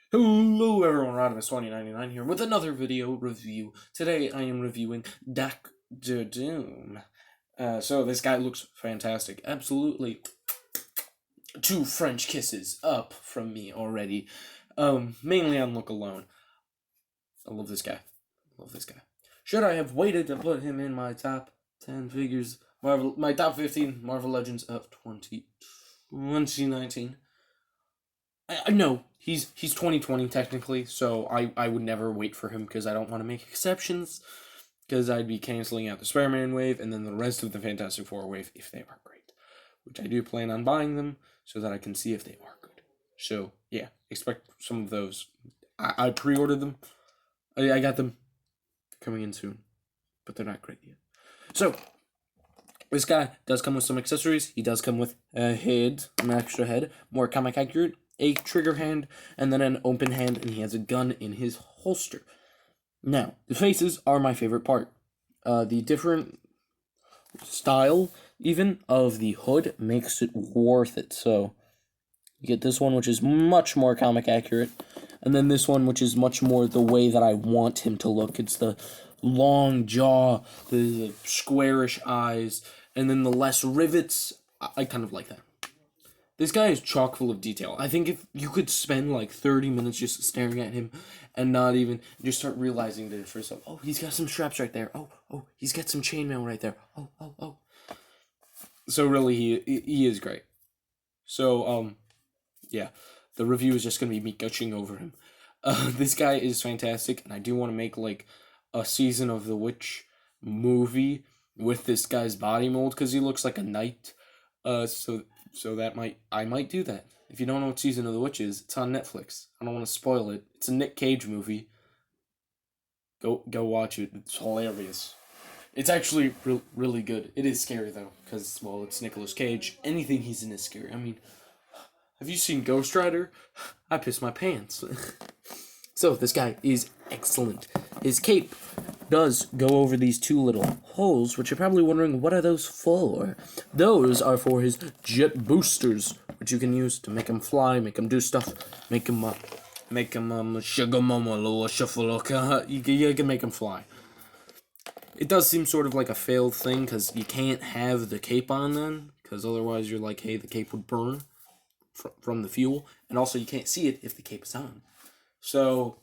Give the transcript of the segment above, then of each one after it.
Hello everyone, Rodimus2099 here with another video review. Today I am reviewing Doctor Doom. So this guy looks fantastic. Absolutely 2 French kisses up from me already. Mainly on look alone. I love this guy. Should I have waited to put him in my top 10 figures, my top 15 Marvel Legends of 2019? No, he's 2020 technically, so I would never wait for him because I don't want to make exceptions, because I'd be canceling out the Spider-Man wave and then the rest of the Fantastic Four wave if they are great, which I do plan on buying them so that I can see if they are good. So yeah, expect some of those. I pre-ordered them. I got them coming in soon, but they're not great yet. So this guy does come with some accessories. He does come with a head, an extra head, more comic accurate, a trigger hand, and then an open hand, and he has a gun in his holster. Now, the faces are my favorite part. The different style, even, of the hood makes it worth it. So, you get this one, which is much more comic accurate, and then this one, which is much more the way that I want him to look. It's the long jaw, the squarish eyes, and then the less rivets. I kind of like that. This guy is chock full of detail. I think if you could spend like 30 minutes just staring at him and not even just start realizing that for yourself, oh, he's got some straps right there. Oh, he's got some chainmail right there. Oh. So really, he is great. So, yeah, the review is just going to be me gushing over him. This guy is fantastic, and I do want to make like a Season of the Witch movie with this guy's body mold, because he looks like a knight. So that I might do that. If you don't know what Season of the Witch is, it's on Netflix. I don't want to spoil it. It's a Nick Cage movie. Go watch it. It's hilarious. It's actually really good. It is scary though, because well, it's Nicolas Cage. Anything he's in is scary. I mean, have you seen Ghost Rider? I pissed my pants. So this guy is excellent. His cape does go over these 2 little holes, which you're probably wondering, what are those for? Those are for his jet boosters, which you can use to make him fly, make him do stuff, make him sugar mama little shuffle. You can make him fly. It does seem sort of like a failed thing, because you can't have the cape on then, because otherwise you're like, hey, the cape would burn from the fuel, and also you can't see it if the cape is on. So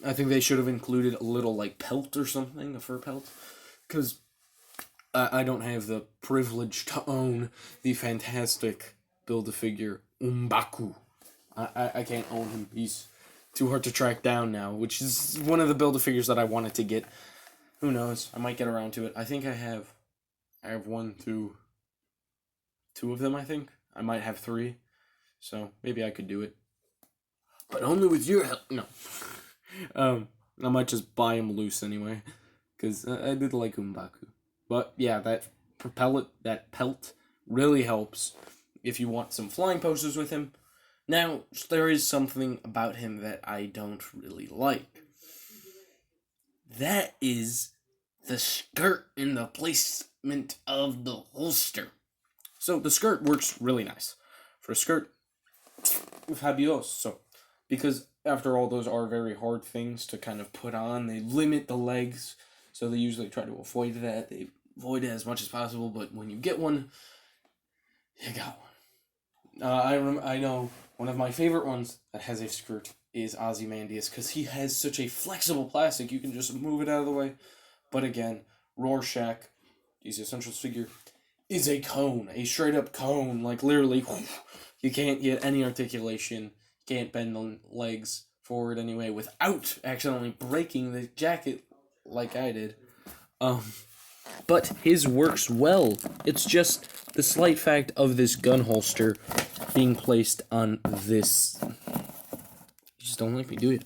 I think they should have included a little like pelt or something, a fur pelt, because I don't have the privilege to own the fantastic Build-A-Figure Umbaku. I can't own him. He's too hard to track down now, which is one of the Build-A-Figures that I wanted to get. Who knows? I might get around to it. I think I have 1, 2 of them, I think. I might have 3. So maybe I could do it. But only with your help. No. I might just buy him loose anyway, because I did like Umbaku. But yeah, that pelt really helps if you want some flying posters with him. Now, there is something about him that I don't really like. That is the skirt and the placement of the holster. So the skirt works really nice. For a skirt, fabuloso. Because after all, those are very hard things to kind of put on. They limit the legs, so they usually try to avoid that. They avoid it as much as possible, but when you get one, you got one. I know one of my favorite ones that has a skirt is Ozymandias, because he has such a flexible plastic, you can just move it out of the way. But again, Rorschach, he's the Essentials figure, is a cone, a straight up cone, like literally, you can't get any articulation. Can't bend the legs forward anyway without accidentally breaking the jacket like I did. But his works well. It's just the slight fact of this gun holster being placed on this. You just don't like me, do you?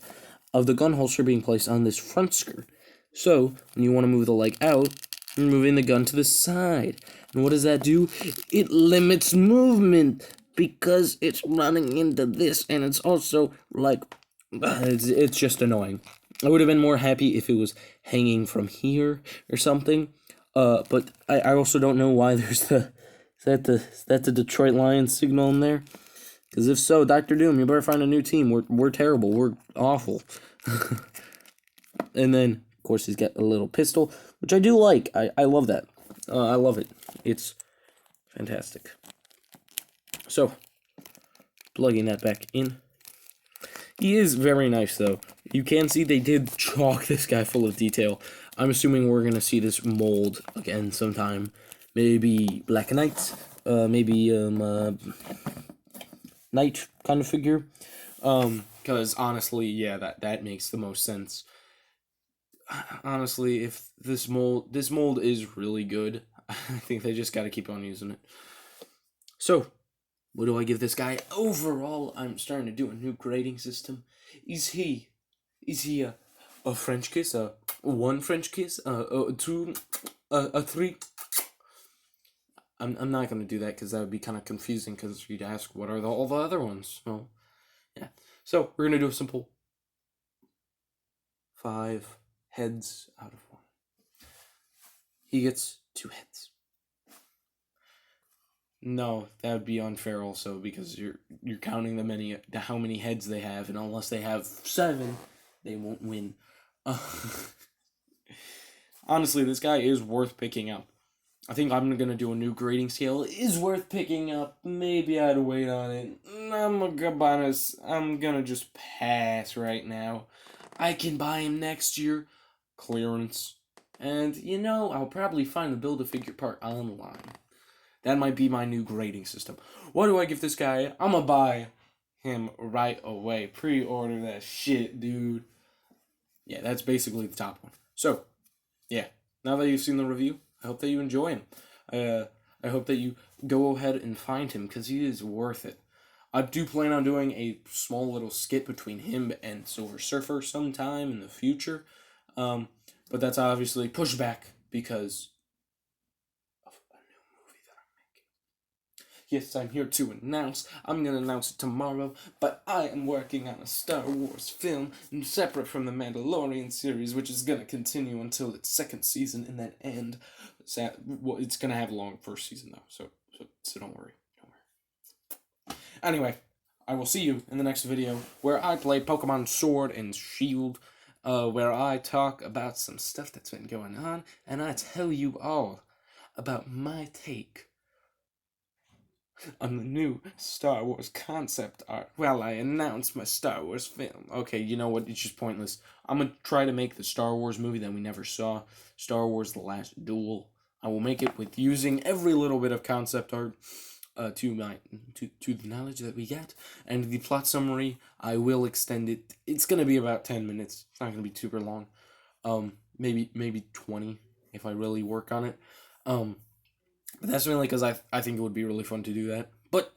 Of the gun holster being placed on this front skirt. So when you want to move the leg out, you're moving the gun to the side. And what does that do? It limits movement, because it's running into this, and it's also like, it's just annoying. I would have been more happy if it was hanging from here or something, but I also don't know why there's is that the Detroit Lions signal in there? Because if so, Dr. Doom, you better find a new team. We're terrible. We're awful. And then, of course, he's got a little pistol, which I do like. I love that. I love it. It's fantastic. So, plugging that back in. He is very nice, though. You can see they did chalk this guy full of detail. I'm assuming we're going to see this mold again sometime. Maybe Black Knight. Maybe, Knight kind of figure. Because, honestly, yeah, that makes the most sense. Honestly, if this mold is really good, I think they just got to keep on using it. So, what do I give this guy? Overall, I'm starting to do a new grading system. Is he a French kiss? One French kiss? Two? A three? I'm not gonna do that because that would be kind of confusing. Because you'd ask, what are all the other ones? Well, yeah. So we're gonna do a simple 5 heads out of 1. He gets 2 heads. No, that would be unfair also because you're counting how many heads they have, and unless they have 7, they won't win. Honestly, this guy is worth picking up. I think I'm gonna do a new grading scale. It is worth picking up. Maybe I'd wait on it. I'm gonna just pass right now. I can buy him next year. Clearance. And, I'll probably find the Build-A-Figure part online. That might be my new grading system. What do I give this guy? I'm gonna buy him right away. Pre-order that shit, dude. Yeah, that's basically the top one. So, yeah. Now that you've seen the review, I hope that you enjoy him. I hope that you go ahead and find him, because he is worth it. I do plan on doing a small little skit between him and Silver Surfer sometime in the future. But that's obviously pushed back because of a new movie that I'm making. Yes, I'm here to announce. I'm going to announce it tomorrow, but I am working on a Star Wars film separate from the Mandalorian series, which is going to continue until its 2nd season and then end. It's going to have a long first season, though, so don't worry. Anyway, I will see you in the next video where I play Pokemon Sword and Shield, where I talk about some stuff that's been going on, and I tell you all about my take on the new Star Wars concept art. Well, I announced my Star Wars film. Okay, you know what? It's just pointless. I'm going to try to make the Star Wars movie that we never saw, Star Wars The Last Duel. I will make it with using every little bit of concept art to the knowledge that we get, and the plot summary, I will extend it. It's gonna be about 10 minutes. It's not gonna be super long. Maybe 20 if I really work on it. But that's mainly because I think it would be really fun to do that. But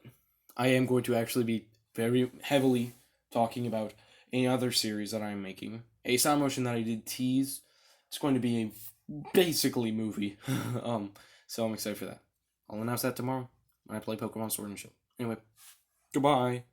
I am going to actually be very heavily talking about another series that I'm making, a stop motion that I did tease. It's going to be a basically movie. So I'm excited for that. I'll announce that tomorrow when I play Pokemon Sword and Shield. Anyway, goodbye.